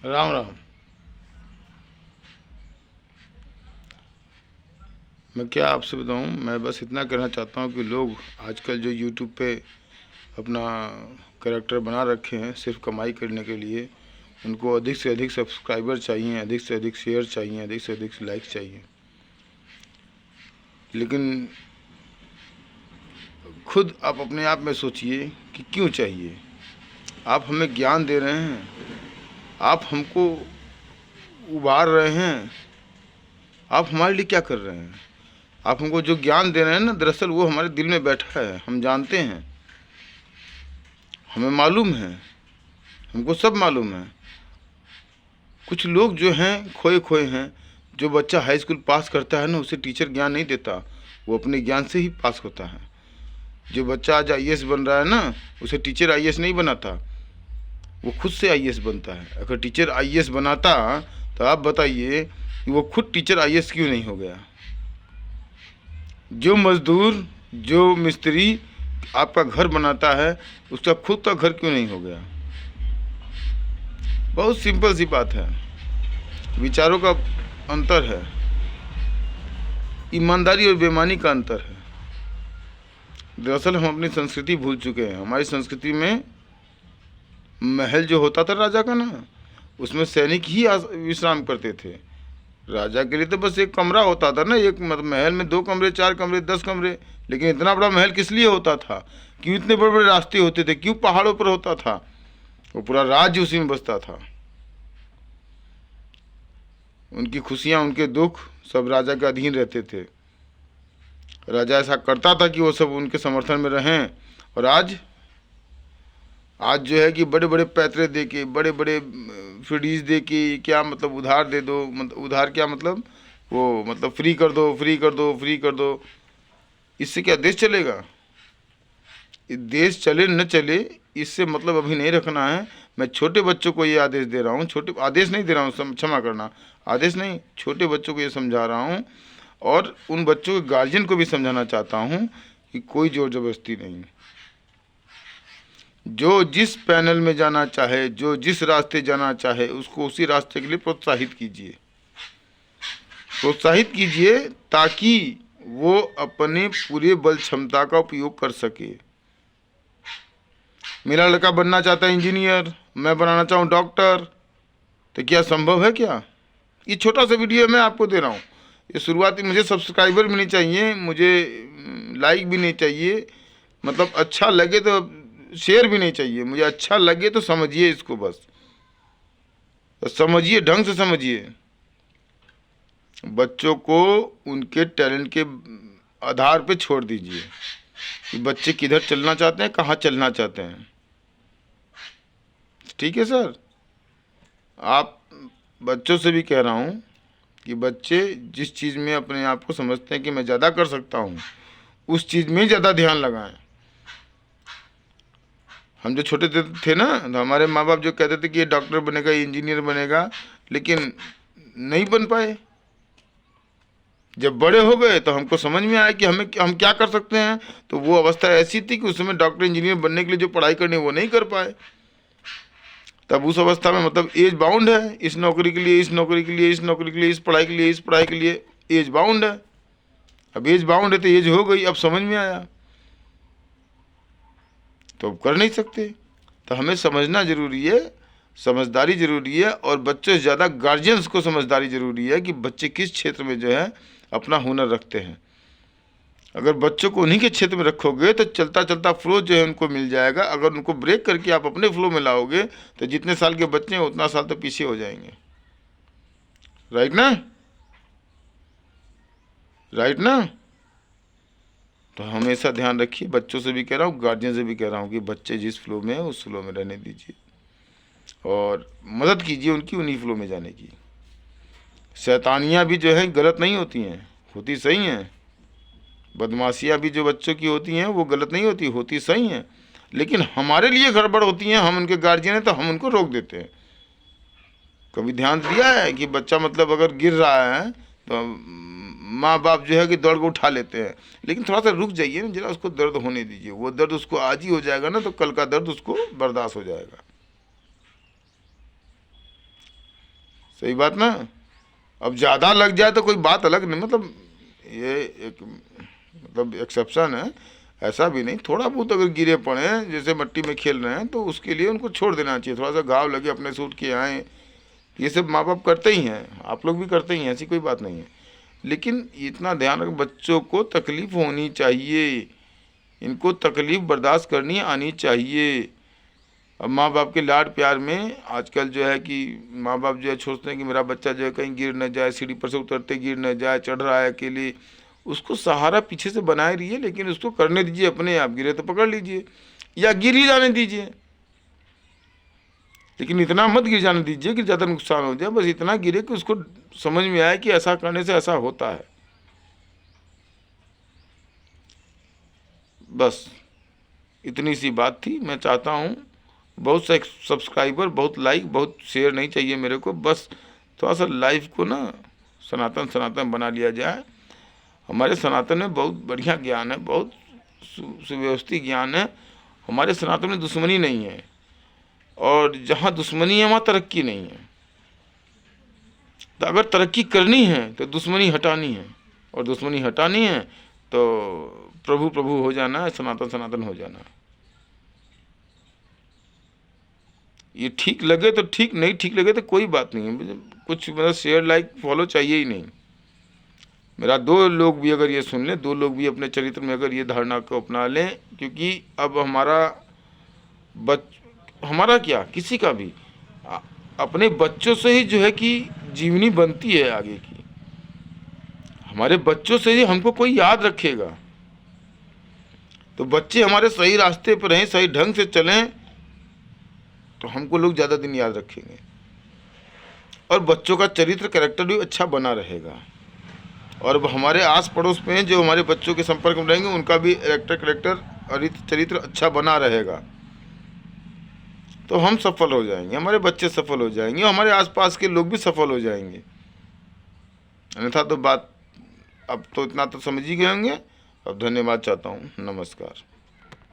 राम राम। मैं क्या आपसे बताऊं, मैं बस इतना कहना चाहता हूं कि लोग आजकल जो यूट्यूब पे अपना कैरेक्टर बना रखे हैं सिर्फ कमाई करने के लिए, उनको अधिक से अधिक सब्सक्राइबर चाहिए, अधिक से अधिक शेयर चाहिए, अधिक से अधिक लाइक चाहिए। लेकिन खुद आप अपने आप में सोचिए कि क्यों चाहिए। आप हमें ज्ञान दे रहे हैं, आप हमको उबार रहे हैं, आप हमारे लिए क्या कर रहे हैं। आप हमको जो ज्ञान दे रहे हैं ना, दरअसल वो हमारे दिल में बैठा है, हम जानते हैं, हमें मालूम है, हमको सब मालूम है। कुछ लोग जो हैं खोए खोए हैं। जो बच्चा हाई स्कूल पास करता है ना, उसे टीचर ज्ञान नहीं देता, वो अपने ज्ञान से ही पास होता है। जो बच्चा आज आईएएस बन रहा है ना, उसे टीचर आईएएस नहीं बनाता, वो खुद से आईएएस बनता है। अगर टीचर आईएएस बनाता तो आप बताइए कि वो खुद टीचर आईएएस क्यों नहीं हो गया। जो मजदूर, जो मिस्त्री आपका घर बनाता है, उसका खुद का घर क्यों नहीं हो गया। बहुत सिंपल सी बात है, विचारों का अंतर है, ईमानदारी और बेईमानी का अंतर है। दरअसल हम अपनी संस्कृति भूल चुके हैं। हमारी संस्कृति में महल जो होता था राजा का ना, उसमें सैनिक ही विश्राम करते थे। राजा के लिए तो बस एक कमरा होता था ना, एक मतलब महल में 2 कमरे, 4 कमरे, 10 कमरे। लेकिन इतना बड़ा महल किस लिए होता था, क्यों इतने बड़े बड़े रास्ते होते थे, क्यों पहाड़ों पर होता था। वो पूरा राज्य उसी में बसता था। उनकी खुशियाँ, उनके दुख सब राजा के अधीन रहते थे। राजा ऐसा करता था कि वो सब उनके समर्थन में रहें। और आज जो है कि बड़े बड़े पैतरे दे के, बड़े बड़े फ्रीज दे के, क्या मतलब उधार दे दो, मतलब उधार क्या मतलब, वो मतलब फ्री कर दो, फ्री कर दो, फ्री कर दो। इससे क्या देश चलेगा। देश चले न चले इससे मतलब अभी नहीं रखना है। मैं छोटे बच्चों को ये आदेश दे रहा हूँ, छोटे आदेश नहीं दे रहा हूँ, क्षमा करना, आदेश नहीं, छोटे बच्चों को ये समझा रहा हूँ। और उन बच्चों के गार्जियन को भी समझाना चाहता हूँ कि कोई जोर जबरदस्ती नहीं। जो जिस पैनल में जाना चाहे, जो जिस रास्ते जाना चाहे, उसको उसी रास्ते के लिए प्रोत्साहित कीजिए, प्रोत्साहित कीजिए, ताकि वो अपने पूरे बल क्षमता का उपयोग कर सके। मेरा लड़का बनना चाहता है इंजीनियर, मैं बनाना चाहूँ डॉक्टर, तो क्या संभव है क्या। ये छोटा सा वीडियो मैं आपको दे रहा हूँ। ये शुरुआती, मुझे सब्सक्राइबर भी नहीं चाहिए, मुझे लाइक भी नहीं चाहिए, मतलब अच्छा लगे तो शेयर भी नहीं चाहिए, मुझे अच्छा लगे तो समझिए इसको, बस तो समझिए, ढंग से समझिए। बच्चों को उनके टैलेंट के आधार पे छोड़ दीजिए कि बच्चे किधर चलना चाहते हैं, कहाँ चलना चाहते हैं। ठीक है सर। आप बच्चों से भी कह रहा हूँ कि बच्चे जिस चीज़ में अपने आप को समझते हैं कि मैं ज़्यादा कर सकता हूँ, उस चीज़ में ज़्यादा ध्यान लगाएं। हम जो छोटे थे ना, तो हमारे माँ बाप जो कहते थे कि ये डॉक्टर बनेगा, ये इंजीनियर बनेगा, लेकिन नहीं बन पाए। जब बड़े हो गए तो हमको समझ में आया कि हम क्या कर सकते हैं। तो वो अवस्था ऐसी थी कि उस समय डॉक्टर इंजीनियर बनने के लिए जो पढ़ाई करनी वो नहीं कर पाए। तब उस अवस्था में मतलब एज बाउंड है, इस नौकरी के लिए, इस नौकरी के लिए, इस नौकरी के लिए, इस पढ़ाई के लिए, इस पढ़ाई के लिए एज बाउंड है। अब एज बाउंड है तो एज हो गई, अब समझ में आया तो अब कर नहीं सकते। तो हमें समझना ज़रूरी है, समझदारी ज़रूरी है, और बच्चों से ज़्यादा गार्जियंस को समझदारी ज़रूरी है कि बच्चे किस क्षेत्र में जो है अपना हुनर रखते हैं। अगर बच्चों को उन्हीं के क्षेत्र में रखोगे तो चलता चलता फ्लो जो है उनको मिल जाएगा। अगर उनको ब्रेक करके आप अपने फ्लो में लाओगे तो जितने साल के बच्चे हैं उतना साल तो पीछे हो जाएंगे। राइट ना, राइट ना। तो हमेशा ध्यान रखिए, बच्चों से भी कह रहा हूँ, गार्जियन से भी कह रहा हूँ कि बच्चे जिस फ्लो में है उस फ्लो में रहने दीजिए, और मदद कीजिए उनकी उन्हीं फ्लो में जाने की। शैतानियाँ भी जो हैं गलत नहीं होती हैं, होती सही हैं। बदमाशियाँ भी जो बच्चों की होती हैं वो गलत नहीं होती, होती सही हैं, लेकिन हमारे लिए गड़बड़ होती हैं। हम उनके गार्जियन हैं तो हम उनको रोक देते हैं। कभी ध्यान दिया है कि बच्चा मतलब अगर गिर रहा है तो माँ बाप जो है कि दौड़ को उठा लेते हैं, लेकिन थोड़ा सा रुक जाइए ना, जरा उसको दर्द होने दीजिए। वो दर्द उसको आज ही हो जाएगा ना, तो कल का दर्द उसको बर्दाश्त हो जाएगा। सही बात ना। अब ज़्यादा लग जाए तो कोई बात अलग नहीं, मतलब ये एक मतलब एक्सेप्शन है, ऐसा भी नहीं। थोड़ा बहुत अगर गिरे पड़े हैं, जैसे मिट्टी में खेल रहे हैं, तो उसके लिए उनको छोड़ देना चाहिए। थोड़ा सा घाव लगे अपने से उठ के आएँ, ये सब माँ बाप करते ही हैं, आप लोग भी करते ही हैं, ऐसी कोई बात नहीं है। लेकिन इतना ध्यान रखें, बच्चों को तकलीफ़ होनी चाहिए, इनको तकलीफ़ बर्दाश्त करनी आनी चाहिए। अब माँ बाप के लाड प्यार में आजकल जो है कि माँ बाप जो है सोचते हैं कि मेरा बच्चा जो है कहीं गिर न जाए, सीढ़ी पर से उतरते गिर न जाए, चढ़ रहा है अकेले, उसको सहारा पीछे से बनाए रहिए, लेकिन उसको करने दीजिए अपने आप। गिरे तो पकड़ लीजिए या गिर ही जाने दीजिए, लेकिन इतना मत गिर जाने दीजिए कि ज़्यादा नुकसान हो जाए। बस इतना गिरे कि उसको समझ में आए कि ऐसा करने से ऐसा होता है। बस इतनी सी बात थी। मैं चाहता हूँ बहुत से सब्सक्राइबर, बहुत लाइक, बहुत शेयर नहीं चाहिए मेरे को, बस थोड़ा सा लाइफ को ना सनातन सनातन बना लिया जाए। हमारे सनातन में बहुत बढ़िया ज्ञान है, बहुत सुव्यवस्थित ज्ञान है। हमारे सनातन में दुश्मनी नहीं है, और जहाँ दुश्मनी है वहाँ तरक्की नहीं है। तो अगर तरक्की करनी है तो दुश्मनी हटानी है, और दुश्मनी हटानी है तो प्रभु प्रभु हो जाना है, सनातन सनातन हो जाना है। ये ठीक लगे तो ठीक, नहीं ठीक लगे तो कोई बात नहीं है। कुछ मतलब शेयर लाइक फॉलो चाहिए ही नहीं। मेरा 2 लोग भी अगर ये सुन लें, 2 लोग भी अपने चरित्र में अगर ये धारणा को अपना लें, क्योंकि अब हमारा क्या, किसी का भी अपने बच्चों से ही जो है कि जीवनी बनती है आगे की। हमारे बच्चों से ही हमको कोई याद रखेगा। तो बच्चे हमारे सही रास्ते पर रहें, सही ढंग से चलें, तो हमको लोग ज़्यादा दिन याद रखेंगे, और बच्चों का चरित्र कैरेक्टर भी अच्छा बना रहेगा। और हमारे आस पड़ोस में जो हमारे बच्चों के संपर्क में रहेंगे, उनका भी कैरेक्टर और चरित्र अच्छा बना रहेगा, तो हम सफल हो जाएंगे, हमारे बच्चे सफल हो जाएंगे, और हमारे आसपास के लोग भी सफल हो जाएंगे। अन्यथा तो बात अब तो इतना तो समझ ही गए होंगे। अब धन्यवाद चाहता हूँ, नमस्कार।